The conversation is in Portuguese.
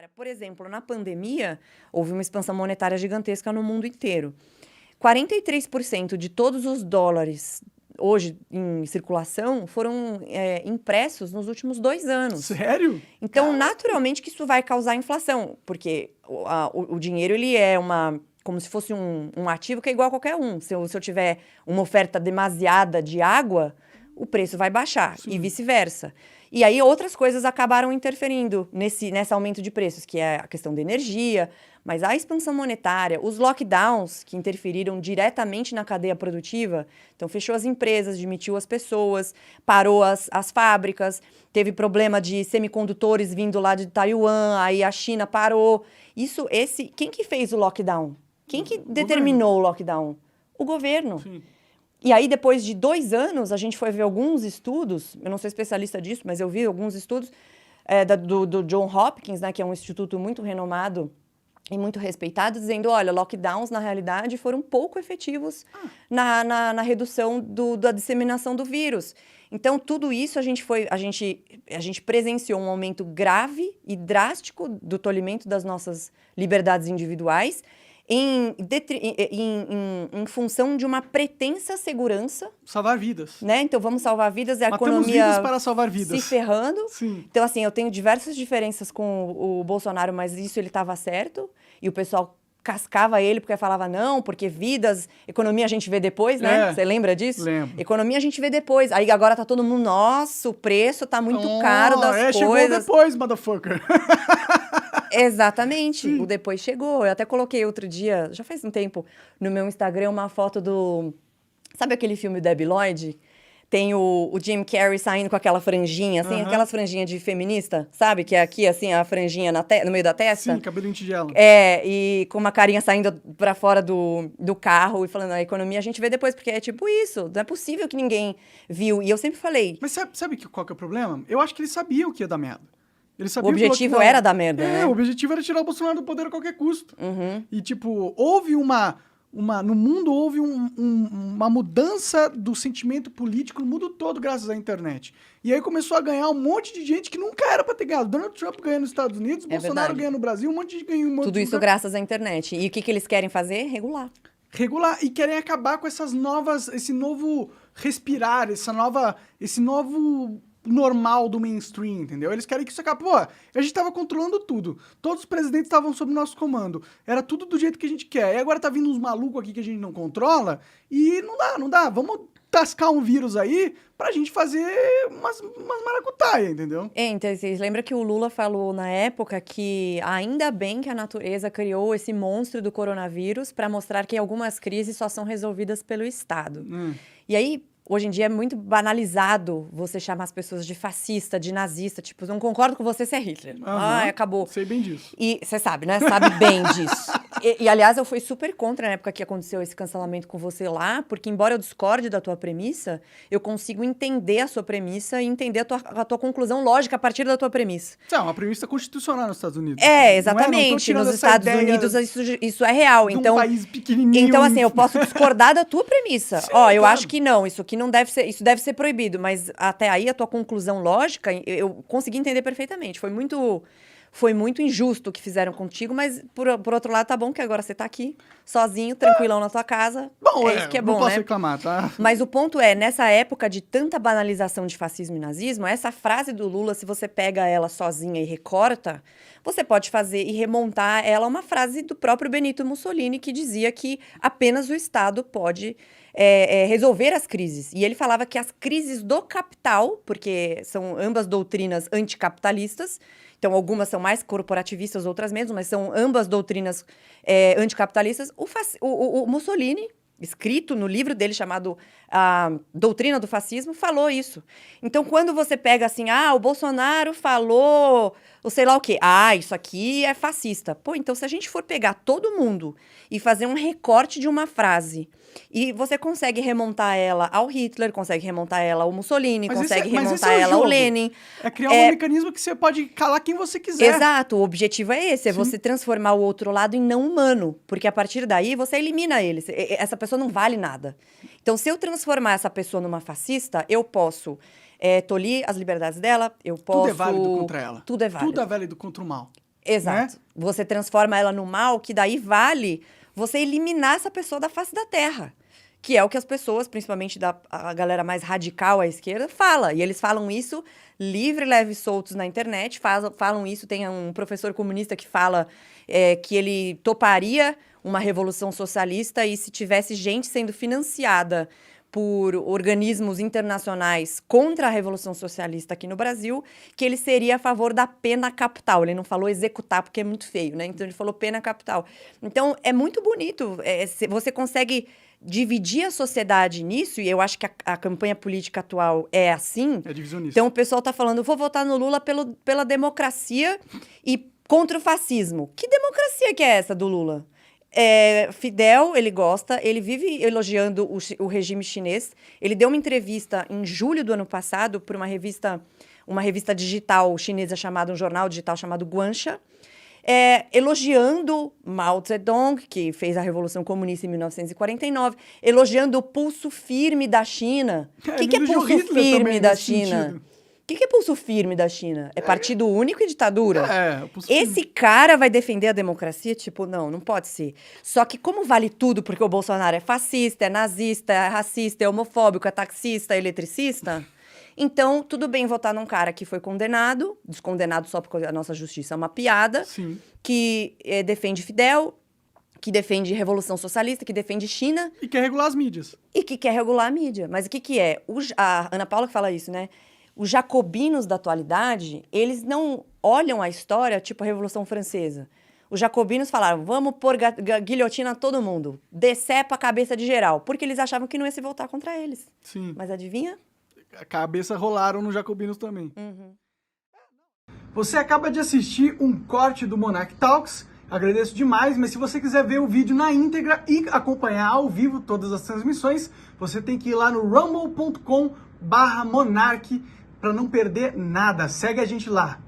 monetária. Por exemplo, na pandemia, houve uma expansão monetária gigantesca no mundo inteiro. 43% de todos os dólares hoje em circulação foram impressos nos últimos 2 anos. Sério? Então, naturalmente que isso vai causar inflação, porque o dinheiro ele é como se fosse um ativo que é igual a qualquer um. Se eu tiver uma oferta demasiada de água, o preço vai baixar. Sim. E vice-versa. E aí outras coisas acabaram interferindo nesse aumento de preços, que é a questão da energia, mas a expansão monetária, os lockdowns que interferiram diretamente na cadeia produtiva, então fechou as empresas, demitiu as pessoas, parou as fábricas, teve problema de semicondutores vindo lá de Taiwan, aí a China parou. Quem que fez o lockdown? Quem que determinou o lockdown? O governo. Sim. E aí, depois de 2 anos, a gente foi ver alguns estudos, eu não sou especialista disso, mas eu vi alguns estudos do John Hopkins, né, que é um instituto muito renomado e muito respeitado, dizendo, olha, lockdowns, na realidade, foram pouco efetivos na redução da disseminação do vírus. Então, tudo isso a gente presenciou um aumento grave e drástico do tolimento das nossas liberdades individuais, em função de uma pretensa segurança. Salvar vidas. Né? Então, vamos salvar vidas e a Matamos economia vidas para salvar vidas. Se ferrando. Sim. Então, assim, eu tenho diversas diferenças com o Bolsonaro, mas isso ele estava certo. E o pessoal cascava ele porque falava, não, porque vidas, economia a gente vê depois, né? Você lembra disso? Lembro. Economia a gente vê depois. Aí agora tá todo mundo, nossa, o preço tá muito caro das coisas. Chegou depois, motherfucker. Exatamente, Sim. O depois chegou. Eu até coloquei outro dia, já faz um tempo, no meu Instagram, uma foto do... Sabe aquele filme Debi Lloyd? Tem o Jim Carrey saindo com aquela franjinha, assim, aquelas franjinhas de feminista, sabe? Que é aqui, assim, a franjinha no meio da testa. Sim, cabelinho tigela. E com uma carinha saindo pra fora do carro e falando, a economia a gente vê depois, porque é tipo isso, não é possível que ninguém viu. E eu sempre falei... Mas sabe qual que é o problema? Eu acho que eles sabiam que ia dar merda. O objetivo era dar merda, né? O objetivo era tirar o Bolsonaro do poder a qualquer custo. Uhum. E, tipo, houve no mundo houve uma mudança do sentimento político no mundo todo graças à internet. E aí começou a ganhar um monte de gente que nunca era pra ter ganhado. Donald Trump ganha nos Estados Unidos, Bolsonaro ganha no Brasil, um monte de gente ganha um monte Tudo isso graças à internet. E o que eles querem fazer? Regular. E querem acabar com esse novo respirar, esse novo normal do mainstream, entendeu? Eles querem que isso acabe. Pô, a gente tava controlando tudo. Todos os presidentes estavam sob nosso comando. Era tudo do jeito que a gente quer. E agora tá vindo uns malucos aqui que a gente não controla e não dá. Vamos tascar um vírus aí pra gente fazer umas maracutaia, entendeu? Então, vocês lembram que o Lula falou na época que ainda bem que a natureza criou esse monstro do coronavírus pra mostrar que algumas crises só são resolvidas pelo Estado. E aí, hoje em dia é muito banalizado você chamar as pessoas de fascista, de nazista. Tipo, não concordo com você, você é Hitler. Acabou. Sei bem disso. E você sabe, né? Sabe bem disso. Aliás, eu fui super contra na época que aconteceu esse cancelamento com você lá, porque embora eu discorde da tua premissa, eu consigo entender a sua premissa e entender a tua conclusão lógica a partir da tua premissa. É uma premissa constitucional nos Estados Unidos. Exatamente. Nos Estados Unidos isso é real. Então, um país pequenininho. Então, assim, eu posso discordar da tua premissa. Sim, eu acho que não, isso aqui não deve ser, isso deve ser proibido, mas até aí a tua conclusão lógica, eu consegui entender perfeitamente. Foi muito injusto o que fizeram contigo, mas por outro lado tá bom que agora você tá aqui, sozinho, tranquilão na tua casa. Bom, isso que é bom, não posso né? reclamar, tá? Mas o ponto é, nessa época de tanta banalização de fascismo e nazismo, essa frase do Lula, se você pega ela sozinha e recorta, você pode fazer e remontar ela a uma frase do próprio Benito Mussolini, que dizia que apenas o Estado pode resolver as crises. E ele falava que as crises do capital, porque são ambas doutrinas anticapitalistas, então algumas são mais corporativistas, outras menos, mas são ambas doutrinas anticapitalistas. O Mussolini, escrito no livro dele chamado A Doutrina do Fascismo, falou isso. Então, quando você pega assim, o Bolsonaro falou, ou sei lá o quê, isso aqui é fascista. Pô, então se a gente for pegar todo mundo e fazer um recorte de uma frase, e você consegue remontar ela ao Hitler, consegue remontar ela ao Mussolini, consegue remontar ela ao Lenin. É criar um mecanismo que você pode calar quem você quiser. Exato, o objetivo é esse, é você transformar o outro lado em não humano, porque a partir daí você elimina ele, essa pessoa não vale nada. Então, se eu transformar essa pessoa numa fascista, eu posso tolir as liberdades dela, eu posso... Tudo é válido contra ela. Tudo é válido. Tudo é válido contra o mal. Exato. Né? Você transforma ela no mal, que daí vale você eliminar essa pessoa da face da terra. Que é o que as pessoas, principalmente a galera mais radical à esquerda, fala. E eles falam isso livre, leve e soltos na internet. Falam isso. Tem um professor comunista que fala que ele toparia uma revolução socialista e se tivesse gente sendo financiada por organismos internacionais contra a Revolução Socialista aqui no Brasil, que ele seria a favor da pena capital. Ele não falou executar, porque é muito feio, né? Então, ele falou pena capital. Então, é muito bonito. Você consegue dividir a sociedade nisso, e eu acho que a campanha política atual é assim. É divisionista. Então, o pessoal tá falando, vou votar no Lula pela democracia e contra o fascismo. Que democracia que é essa do Lula? Fidel, ele gosta, ele vive elogiando o regime chinês. Ele deu uma entrevista em julho do ano passado para uma revista digital chinesa um jornal digital chamado Guanxia, elogiando Mao Zedong, que fez a Revolução Comunista em 1949, elogiando o pulso firme da China. O que é pulso firme da China? O que é pulso firme da China? É partido único e ditadura? Esse cara vai defender a democracia? Tipo, não pode ser. Só que como vale tudo, porque o Bolsonaro é fascista, é nazista, é racista, é homofóbico, é taxista, é eletricista, então tudo bem votar num cara que foi descondenado só porque a nossa justiça é uma piada, Sim. Que defende Fidel, que defende Revolução Socialista, que defende China. E quer regular as mídias. E que quer regular a mídia. Mas o que é? A Ana Paula que fala isso, né? Os jacobinos da atualidade, eles não olham a história tipo a Revolução Francesa. Os jacobinos falaram, vamos pôr guilhotina a todo mundo, decepa a cabeça de geral, porque eles achavam que não ia se voltar contra eles. Sim. Mas adivinha? A cabeça rolaram nos jacobinos também. Uhum. Você acaba de assistir um corte do Monarch Talks, agradeço demais, mas se você quiser ver o vídeo na íntegra e acompanhar ao vivo todas as transmissões, você tem que ir lá no rumble.com/monarch para não perder nada. Segue a gente lá.